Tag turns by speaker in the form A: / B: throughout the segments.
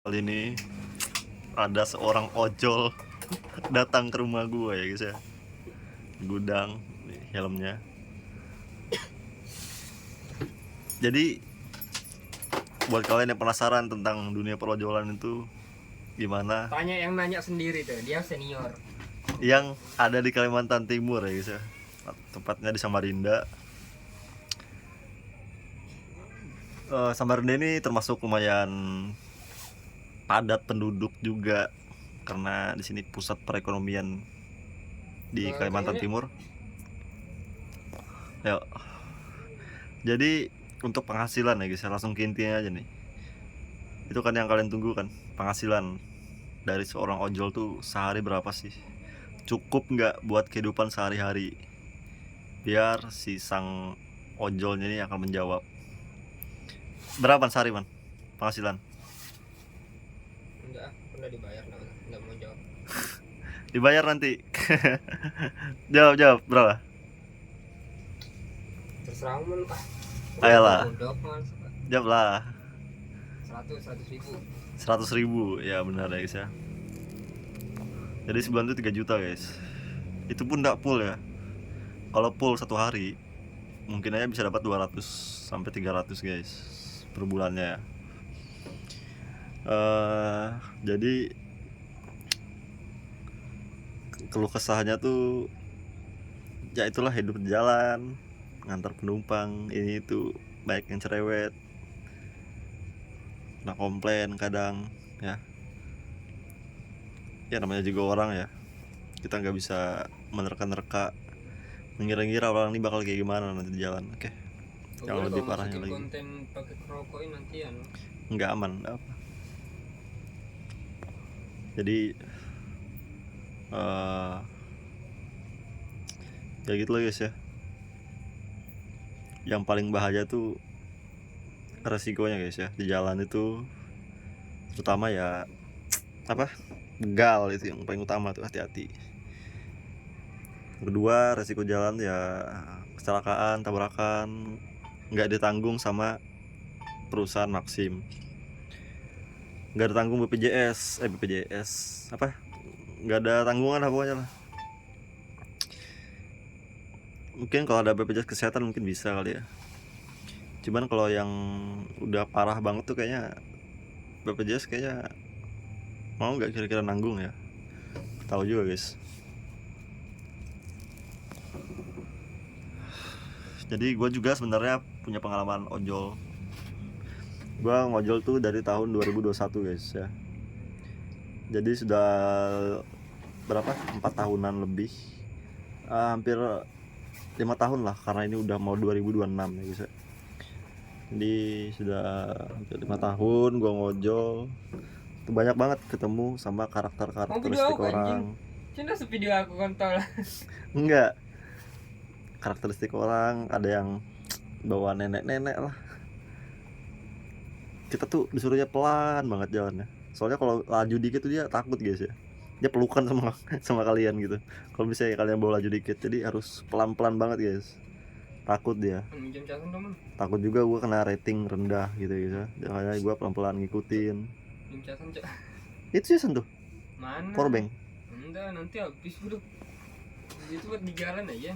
A: Kali ini ada seorang ojol datang ke rumah gue ya guys ya. Gudang nih, helmnya. Jadi buat kalian yang penasaran tentang dunia perojolan itu gimana,
B: Tanya yang nanya sendiri tuh, dia senior.
A: yang ada di Kalimantan Timur ya guys ya, tepatnya di Samarinda. Samarinda ini termasuk lumayan padat penduduk juga karena di sini pusat perekonomian di Kalimantan Timur. Ya, jadi untuk penghasilan ya guys ya, langsung ke intinya aja nih. Itu kan yang kalian tunggu kan, penghasilan dari seorang ojol tuh sehari berapa sih? Cukup nggak buat kehidupan sehari-hari? Biar si sang ojolnya ini akan menjawab. Berapa sehari man penghasilan?
B: Enggak, udah dibayar, enggak mau jawab.
A: Dibayar nanti. Jawab berapa?
B: Terserah lu Pak.
A: Ayolah,
B: Bodoh mas.
A: jawab lah.
B: 100 ribu.
A: 100.000, ya benar ya guys ya. Jadi sebulan tuh 3 juta guys. Itu pun nggak full ya. Kalau full satu hari mungkin aja bisa dapat 200 sampai 300 guys per bulannya. Jadi keluh kesahnya tuh ya itulah, hidup di jalan, ngantar penumpang ini itu baik yang cerewet, nah komplain kadang ya. Ya namanya juga orang ya, kita nggak bisa menerka-nerka, mengira-ngira orang ini bakal kayak gimana nanti di jalan. Oke. Yang lebih parahnya lagi
B: konten pakai kerokokin nantian.
A: nggak aman apa. Jadi ya gitu loh guys ya. Yang paling bahaya tuh resikonya guys ya di jalan itu, terutama ya apa, begal itu yang paling utama tuh, hati-hati. Kedua, resiko jalan ya kecelakaan, tabrakan nggak ditanggung sama perusahaan Maxim, nggak ditanggung BPJS apa, nggak ada tanggungan lah pokoknya lah. Mungkin kalau ada BPJS kesehatan mungkin bisa kali ya, cuman kalau yang udah parah banget tuh kayaknya BPJS kayaknya mau nggak kira-kira nanggung ya, tahu juga guys. Jadi gue juga sebenarnya punya pengalaman ojol. Gue ngojol tuh dari tahun 2021 guys ya. Jadi sudah berapa, 4 tahunan lebih, hampir 5 tahun lah, karena ini udah mau 2026 ya guys ya. Jadi sudah hampir 5 tahun gue ngojol tuh, banyak banget ketemu sama karakteristik orang.
B: Cina video aku kontol.
A: Enggak, karakteristik orang ada yang bawa nenek-nenek lah. Kita tuh disuruhnya pelan banget jalannya, soalnya kalau laju dikit tuh dia takut guys ya, dia pelukan sama sama kalian gitu kalau misalnya kalian bawa laju dikit. Jadi harus pelan-pelan banget guys, takut dia. Takut juga gue kena rating rendah gitu ya, makanya gue pelan-pelan ngikutin. Itu sih sentuh
B: Mana?
A: powerbank.
B: Enggak, nanti habis bro. Itu buat di jalan aja.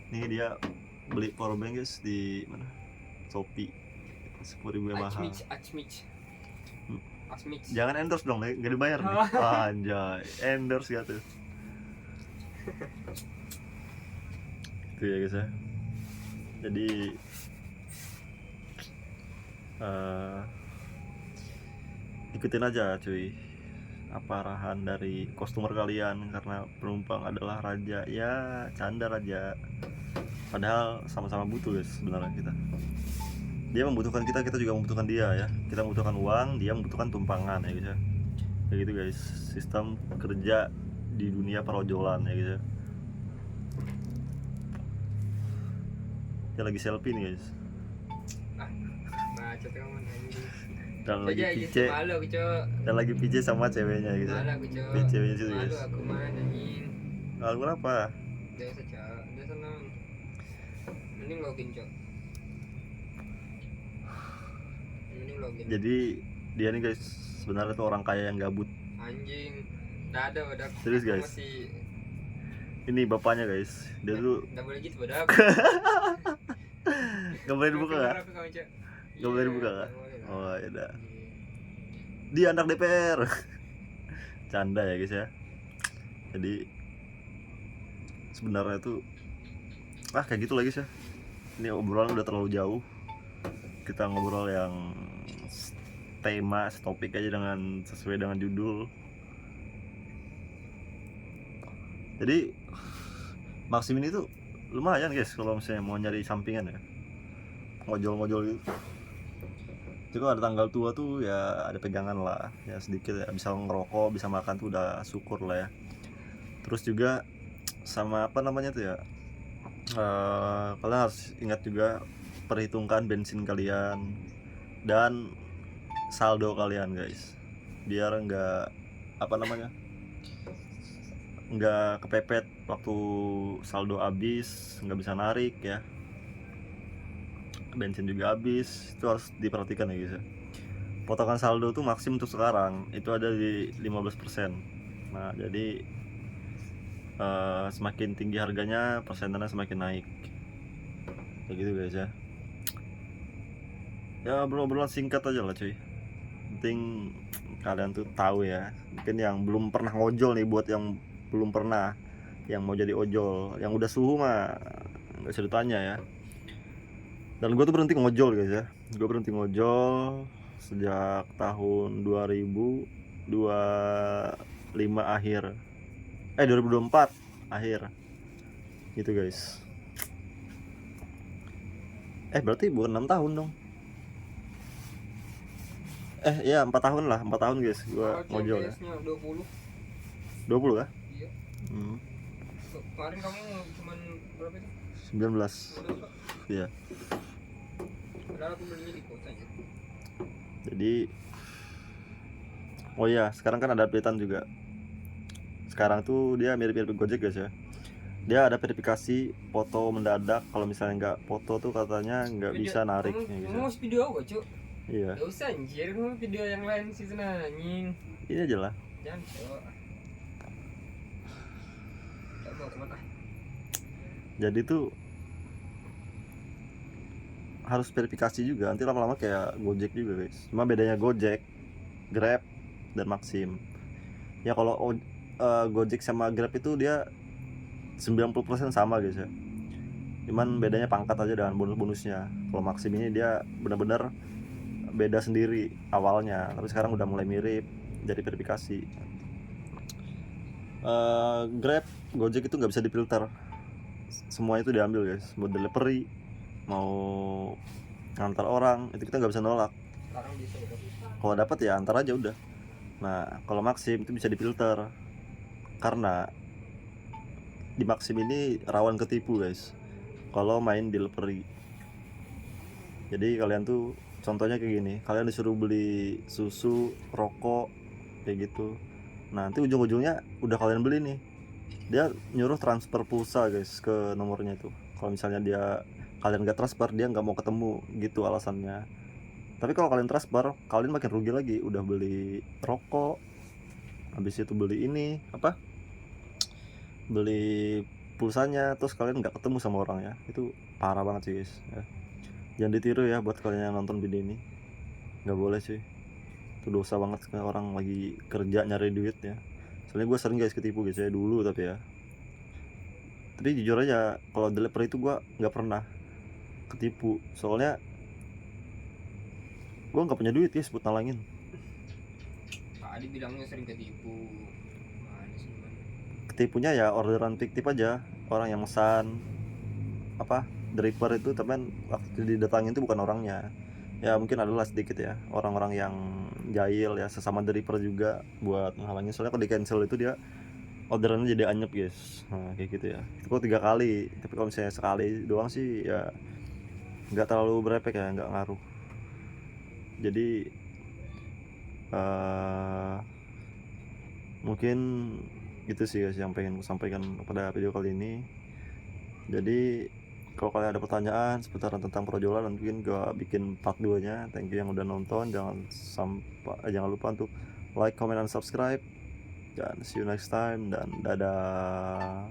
A: Nih dia beli powerbank guys di mana, Shopee, 10.000 mahal. Jangan endorse dong, gak dibayar nih. Anjay, endorse gak tuh. Itu ya guys ya. Jadi ikutin aja cuy apa arahan dari customer kalian, karena penumpang adalah raja. Ya canda raja, padahal sama-sama butuh guys sebenarnya kita. Dia membutuhkan kita, kita juga membutuhkan dia ya. Kita membutuhkan uang, dia membutuhkan tumpangan ya guys ya. Kayak gitu guys sistem kerja di dunia perojolan ya guys ya. Dia lagi selfie nih guys, dan lagi pice sama ceweknya gitu. Ceweknya situ guys. Malu apa?
B: Dia senang. Mending login cok. Mending login.
A: Jadi dia nih guys sebenarnya tuh orang kaya yang gabut.
B: Anjing. Nggak ada udah.
A: Serius,
B: Aku
A: guys?
B: Masih
A: Ini bapaknya guys, dia tuh
B: nggak boleh gitu udah.
A: gak boleh dibuka gak? Gak boleh dibuka gak? Oh ya udah. Dia anak DPR. Canda ya guys ya. Jadi sebenarnya tuh kayak gitu lagi sih. Ini obrolan udah terlalu jauh. Kita ngobrol yang tema, topik aja dengan sesuai dengan judul. Jadi Maxim ini tuh lumayan guys kalau misalnya mau nyari sampingan ya, ngojol-ngojol gitu. Jadi kalau ada tanggal tua tuh ya ada pegangan lah, ya sedikit ya, bisa ngerokok, bisa makan tuh udah syukur lah ya. Terus juga sama apa namanya tuh ya, kalian harus ingat juga perhitungkan bensin kalian dan saldo kalian guys, biar nggak apa namanya, nggak kepepet waktu saldo habis, nggak bisa narik ya, bensin juga habis. Itu harus diperhatikan ya guys ya. Potongan saldo tuh maksim untuk sekarang itu ada di 15%. Nah jadi semakin tinggi harganya persenannya semakin naik kayak gitu guys ya. Ya obrolan singkat aja lah cuy, penting kalian tuh tahu ya. Mungkin yang belum pernah ngojol nih, buat yang belum pernah, yang mau jadi ojol, yang udah suhu mah nggak usah ditanya ya. Dan gue tuh berhenti ngojol guys ya, gue berhenti ngojol sejak tahun 2025 akhir, 2024 akhir gitu guys. Berarti bukan 6 tahun dong. Iya 4 tahun lah, 4 tahun guys gua ngojol ya.
B: 20.
A: 20 kah?
B: Iya. Kemarin kamu cuman berapa itu?
A: 19. Iya.
B: Padahal aku belinya di kota aja.
A: Jadi oh iya, sekarang kan ada updatean juga. Sekarang tuh dia mirip-mirip Gojek guys ya. Dia ada verifikasi foto mendadak. Kalau misalnya nggak foto tuh katanya nggak bisa narik ya, guys ya.
B: Kamu mau video aku cuk?
A: Iya.
B: Gak usah anjir, kamu video yang lain sih sana anjing.
A: Ini aja lah.
B: Jangan cuk. Tak mau kemana?
A: Jadi tuh harus verifikasi juga. Nanti lama-lama kayak Gojek juga guys. Cuma bedanya Gojek, Grab, dan Maxim. Ya kalau Gojek sama Grab itu dia 90% sama guys ya. Cuman bedanya pangkat aja dengan bonus-bonusnya. Kalau Maxim ini dia benar-benar beda sendiri awalnya, tapi sekarang udah mulai mirip dari verifikasi. Grab, Gojek itu nggak bisa difilter, semua itu diambil guys. Mau delivery, mau ngantar orang, itu kita nggak bisa nolak.
B: Sekarang bisa udah.
A: Kalau dapat ya antar aja udah. Nah kalau Maxim itu bisa difilter, karena di Maxim ini rawan ketipu guys kalau main delivery. Jadi kalian tuh contohnya kayak gini, kalian disuruh beli susu, rokok kayak gitu. Nah, nanti ujung-ujungnya udah kalian beli nih, dia nyuruh transfer pulsa guys ke nomornya itu. Kalau misalnya kalian gak transfer, dia nggak mau ketemu gitu alasannya. Tapi kalau kalian transfer, kalian makin rugi lagi. Udah beli rokok, habis itu beli ini apa, beli pulsanya, terus kalian nggak ketemu sama orangnya. Itu parah banget sih guys ya. Jangan ditiru ya buat kalian yang nonton video ini, nggak boleh sih, itu dosa banget kalau orang lagi kerja nyari duit ya. Soalnya gue sering guys ketipu guys ya dulu, tapi jujur aja kalau delivery itu gue nggak pernah ketipu, soalnya gue nggak punya duit guys buat nalangin.
B: Pak Adi bilangnya sering ketipu. Mana sih man?
A: Ketipunya ya orderan fiktif aja, orang yang mesan apa driver itu, tapi waktu didatangin itu bukan orangnya. Ya mungkin adalah sedikit ya orang-orang yang jahil ya, sesama driver juga buat menghalangi. Soalnya kalau di cancel itu dia orderannya jadi anyep guys. Nah kayak gitu ya, itu kok 3 kali. Tapi kalau misalnya sekali doang sih ya nggak terlalu berefek ya, nggak ngaruh. Jadi mungkin gitu sih guys yang pengen aku sampaikan pada video kali ini. Jadi Kalau kalian ada pertanyaan seputaran tentang projolan, mungkin gue bikin part 2 nya. Thank you yang udah nonton. Jangan lupa untuk like, comment, dan subscribe. Dan see you next time, dan dadah.